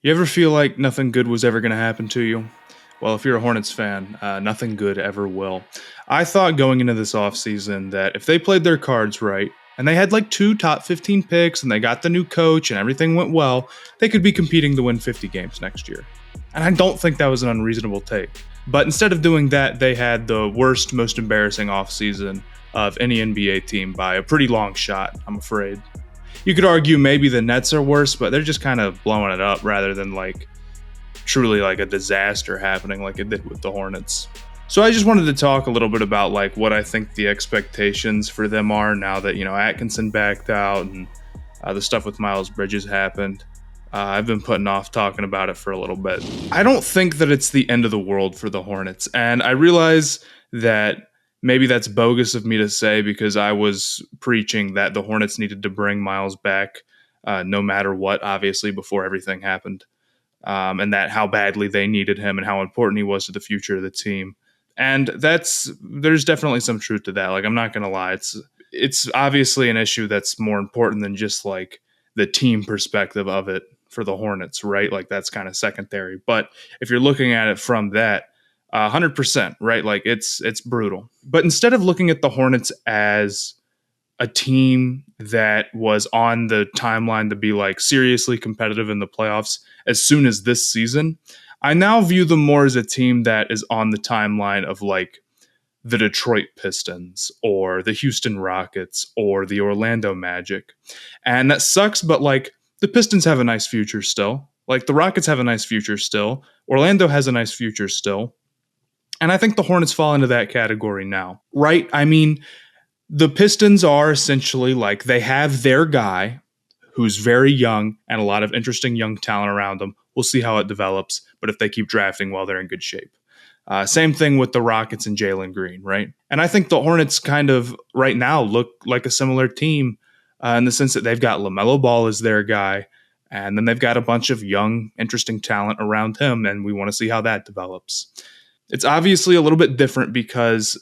You ever feel like nothing good was ever going to happen to you? Well, if you're a Hornets fan, nothing good ever will. I thought going into this offseason that if they played their cards right, and they had like two top 15 picks, and they got the new coach, and everything went well, they could be competing to win 50 games next year. And I don't think that was an unreasonable take. But instead of doing that, they had the worst, most embarrassing offseason of any NBA team by a pretty long shot, I'm afraid. You could argue maybe the Nets are worse, but they're just kind of blowing it up rather than like truly like a disaster happening like it did with the Hornets. So I just wanted to talk a little bit about like what I think the expectations for them are now that, Atkinson backed out and the stuff with Miles Bridges happened. I've been putting off talking about it for a little bit. I don't think that it's the end of the world for the Hornets. And I realize that maybe that's bogus of me to say because I was preaching that the Hornets needed to bring Miles back no matter what, obviously, before everything happened. And that how badly they needed him and how important he was to the future of the team. And there's definitely some truth to that. Like, I'm not going to lie. It's obviously an issue that's more important than just like the team perspective of it for the Hornets, right? Like that's kind of secondary. But if you're looking at it from that, 100%, right? Like it's brutal. But instead of looking at the Hornets as a team that was on the timeline to be like seriously competitive in the playoffs as soon as this season, I now view them more as a team that is on the timeline of like the Detroit Pistons or the Houston Rockets or the Orlando Magic. And that sucks, but like the Pistons have a nice future still. Like the Rockets have a nice future still. Orlando has a nice future still. And I think the Hornets fall into that category now, right? I mean, the Pistons are essentially like they have their guy who's very young and a lot of interesting young talent around them. We'll see how it develops, but if they keep drafting well, they're in good shape. Same thing with the Rockets and Jalen Green, right? And I think the Hornets kind of right now look like a similar team in the sense that they've got LaMelo Ball as their guy, and then they've got a bunch of young, interesting talent around him, and we want to see how that develops. It's obviously a little bit different because,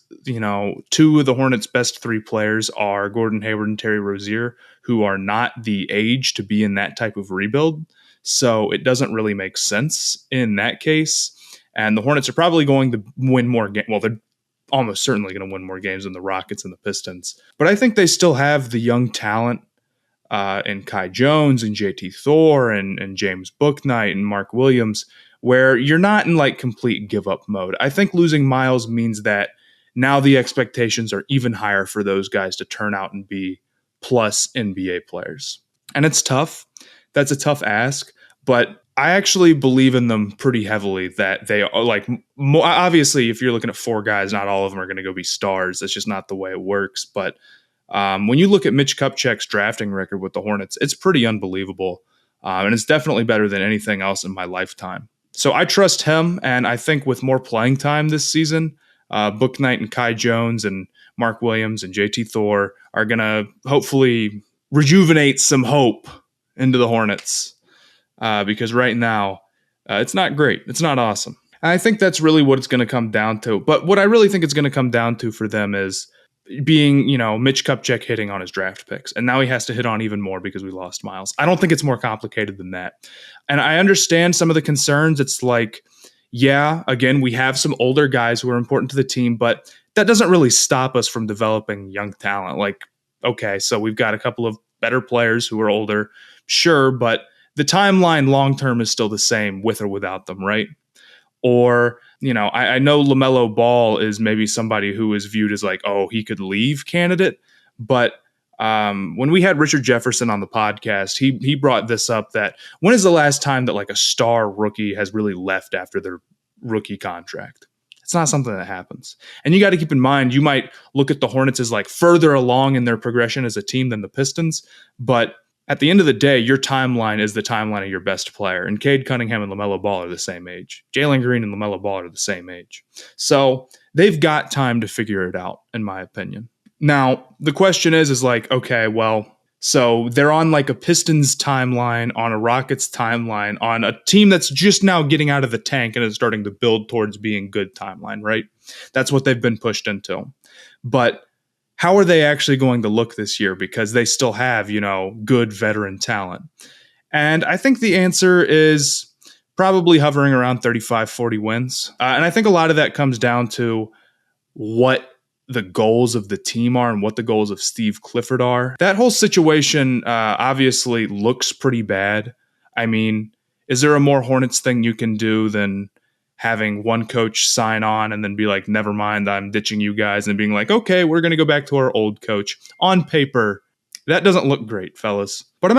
two of the Hornets' best three players are Gordon Hayward and Terry Rozier, who are not the age to be in that type of rebuild. So it doesn't really make sense in that case. And the Hornets are probably going to win more games. Well, they're almost certainly going to win more games than the Rockets and the Pistons. But I think they still have the young talent in Kai Jones and JT Thor and James Bouknight and Mark Williams, where you're not in like complete give up mode. I think losing Miles means that now the expectations are even higher for those guys to turn out and be plus NBA players. And it's tough. That's a tough ask, but I actually believe in them pretty heavily that they are like, obviously, if you're looking at four guys, not all of them are going to go be stars. That's just not the way it works. But when you look at Mitch Kupchak's drafting record with the Hornets, it's pretty unbelievable. And it's definitely better than anything else in my lifetime. So I trust him, and I think with more playing time this season, Bouknight and Kai Jones and Mark Williams and JT Thor are going to hopefully rejuvenate some hope into the Hornets because right now it's not great. It's not awesome. And I think that's really what it's going to come down to. But what I really think it's going to come down to for them is being, Mitch Kupchak hitting on his draft picks. And now he has to hit on even more because we lost Miles. I don't think it's more complicated than that. And I understand some of the concerns. It's like, yeah, again, we have some older guys who are important to the team, but that doesn't really stop us from developing young talent. Like, okay, so we've got a couple of better players who are older, sure, but the timeline long term is still the same with or without them, right? Or, I know LaMelo Ball is maybe somebody who is viewed as like, oh, he could leave candidate. But when we had Richard Jefferson on the podcast, he brought this up that when is the last time that like a star rookie has really left after their rookie contract? It's not something that happens. And you got to keep in mind, you might look at the Hornets as like further along in their progression as a team than the Pistons, but at the end of the day, your timeline is the timeline of your best player. And Cade Cunningham and LaMelo Ball are the same age. Jalen Green and LaMelo Ball are the same age. So they've got time to figure it out, in my opinion. Now, the question is like, okay, well, so they're on like a Pistons timeline, on a Rockets timeline, on a team that's just now getting out of the tank and is starting to build towards being good timeline, right? That's what they've been pushed into. But how are they actually going to look this year? Because they still have, good veteran talent. And I think the answer is probably hovering around 35, 40 wins. And I think a lot of that comes down to what the goals of the team are and what the goals of Steve Clifford are. That whole situation obviously looks pretty bad. I mean, is there a more Hornets thing you can do than having one coach sign on and then be like, never mind, I'm ditching you guys, and being like, okay, we're going to go back to our old coach? On paper, that doesn't look great, fellas. But I'm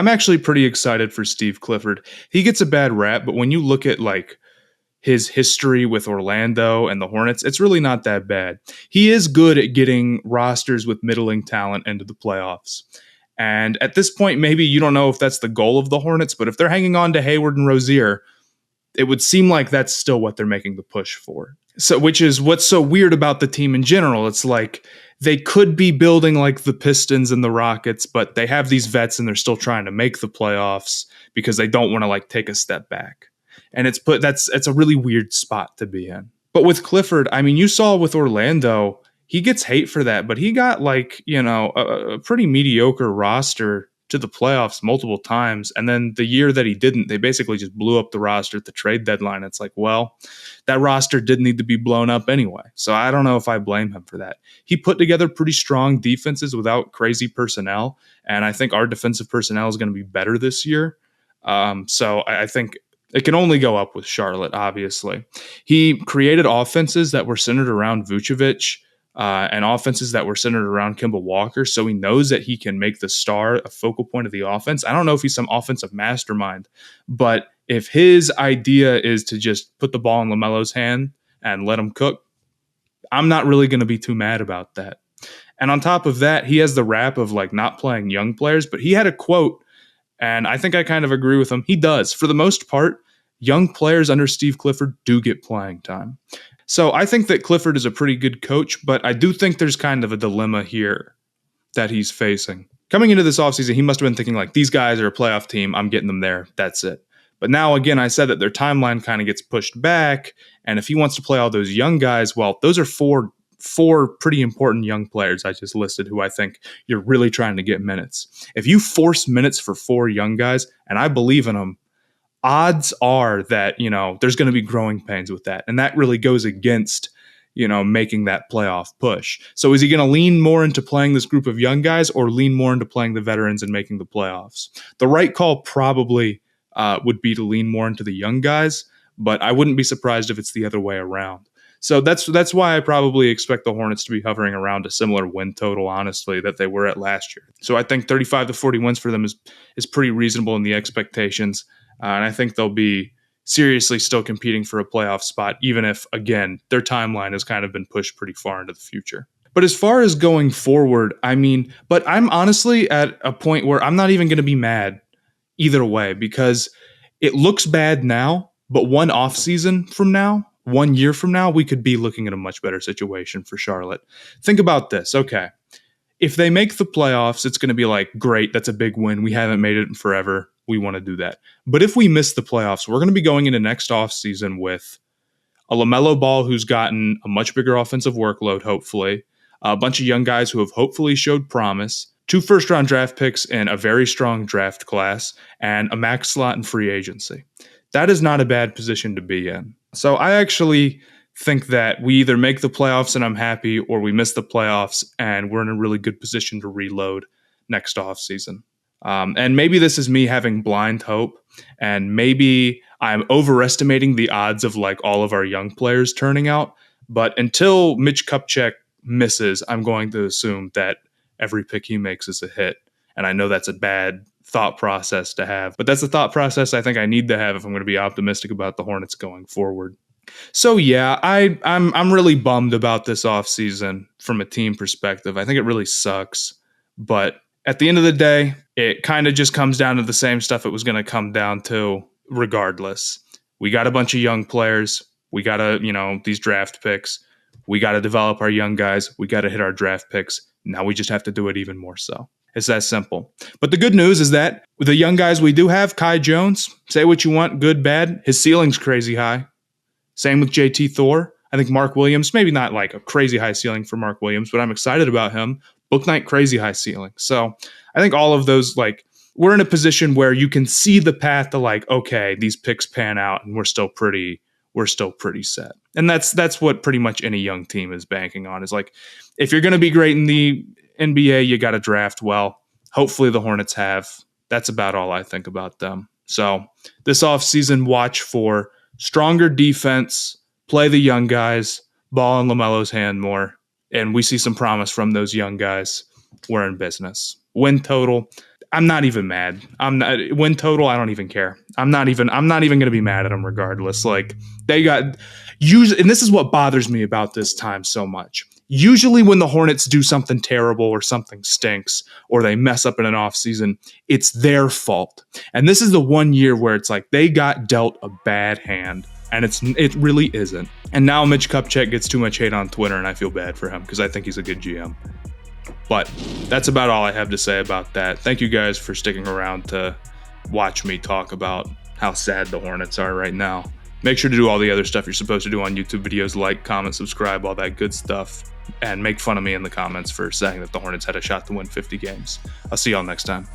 actually pretty excited for Steve Clifford. He gets a bad rap, but when you look at like his history with Orlando and the Hornets, it's really not that bad. He is good at getting rosters with middling talent into the playoffs. And at this point, maybe you don't know if that's the goal of the Hornets, but if they're hanging on to Hayward and Rozier, it would seem like that's still what they're making the push for. So, which is what's so weird about the team in general. It's like they could be building like the Pistons and the Rockets, but they have these vets and they're still trying to make the playoffs because they don't want to like take a step back. And it's a really weird spot to be in. But with Clifford, I mean, you saw with Orlando, he gets hate for that, but he got like, a pretty mediocre roster to the playoffs multiple times. And then the year that he didn't, they basically just blew up the roster at the trade deadline. It's like, well, that roster did need to be blown up anyway. So I don't know if I blame him for that. He put together pretty strong defenses without crazy personnel. And I think our defensive personnel is going to be better this year. So I think it can only go up with Charlotte, obviously. He created offenses that were centered around Vucevic and offenses that were centered around Kemba Walker, so he knows that he can make the star a focal point of the offense. I don't know if he's some offensive mastermind, but if his idea is to just put the ball in LaMelo's hand and let him cook, I'm not really going to be too mad about that. And on top of that, he has the rap of like not playing young players, but he had a quote, and I think I kind of agree with him. He does. For the most part, young players under Steve Clifford do get playing time. So I think that Clifford is a pretty good coach, but I do think there's kind of a dilemma here that he's facing. Coming into this offseason, he must have been thinking like, these guys are a playoff team. I'm getting them there. That's it. But now, again, I said that their timeline kind of gets pushed back. And if he wants to play all those young guys, well, those are four pretty important young players I just listed who I think you're really trying to get minutes. If you force minutes for four young guys, and I believe in them, odds are that, there's going to be growing pains with that. And that really goes against, making that playoff push. So is he going to lean more into playing this group of young guys or lean more into playing the veterans and making the playoffs? The right call probably would be to lean more into the young guys, but I wouldn't be surprised if it's the other way around. So that's why I probably expect the Hornets to be hovering around a similar win total, honestly, that they were at last year. So I think 35 to 40 wins for them is pretty reasonable in the expectations. And I think they'll be seriously still competing for a playoff spot, even if, again, their timeline has kind of been pushed pretty far into the future. But as far as going forward, but I'm honestly at a point where I'm not even going to be mad either way, because it looks bad now, but one offseason from now, 1 year from now, we could be looking at a much better situation for Charlotte. Think about this. Okay. If they make the playoffs, it's going to be like, great, that's a big win. We haven't made it in forever. We want to do that. But if we miss the playoffs, we're going to be going into next offseason with a LaMelo Ball who's gotten a much bigger offensive workload, hopefully, a bunch of young guys who have hopefully showed promise, 2 first-round draft picks in a very strong draft class, and a max slot in free agency. That is not a bad position to be in. So I actually think that we either make the playoffs and I'm happy, or we miss the playoffs and we're in a really good position to reload next offseason. And maybe this is me having blind hope, and maybe I'm overestimating the odds of like all of our young players turning out. But until Mitch Kupchak misses, I'm going to assume that every pick he makes is a hit. And I know that's a bad thought process to have, but that's the thought process I think I need to have if I'm going to be optimistic about the Hornets going forward. So yeah, I'm really bummed about this offseason from a team perspective. I think it really sucks, but at the end of the day, it kind of just comes down to the same stuff it was going to come down to regardless. We got a bunch of young players. We got these draft picks. We got to develop our young guys. We got to hit our draft picks. Now we just have to do it even more so. It's that simple. But the good news is that with the young guys we do have, Kai Jones, say what you want, good, bad, his ceiling's crazy high. Same with JT Thor. I think Mark Williams, maybe not like a crazy high ceiling for Mark Williams, but I'm excited about him. Book night, crazy high ceiling. So I think all of those, like, we're in a position where you can see the path to like, okay, these picks pan out and we're still pretty set. And that's what pretty much any young team is banking on, is like, if you're going to be great in the NBA, you got to draft well. Hopefully the Hornets have. That's about all I think about them. So this offseason, watch for stronger defense, play the young guys, ball in LaMelo's hand more, and we see some promise from those young guys. We're in business. Win total, I'm not even mad. Win total, I don't even care. I'm not even going to be mad at them regardless. Like, they got usually, and this is what bothers me about this time so much. Usually when the Hornets do something terrible or something stinks or they mess up in an offseason, it's their fault. And this is the one year where it's like they got dealt a bad hand, and it really isn't. And now Mitch Kupchak gets too much hate on Twitter, and I feel bad for him because I think he's a good GM. But that's about all I have to say about that. Thank you guys for sticking around to watch me talk about how sad the Hornets are right now. Make sure to do all the other stuff you're supposed to do on YouTube videos, like, comment, subscribe, all that good stuff, and make fun of me in the comments for saying that the Hornets had a shot to win 50 games. I'll see y'all next time.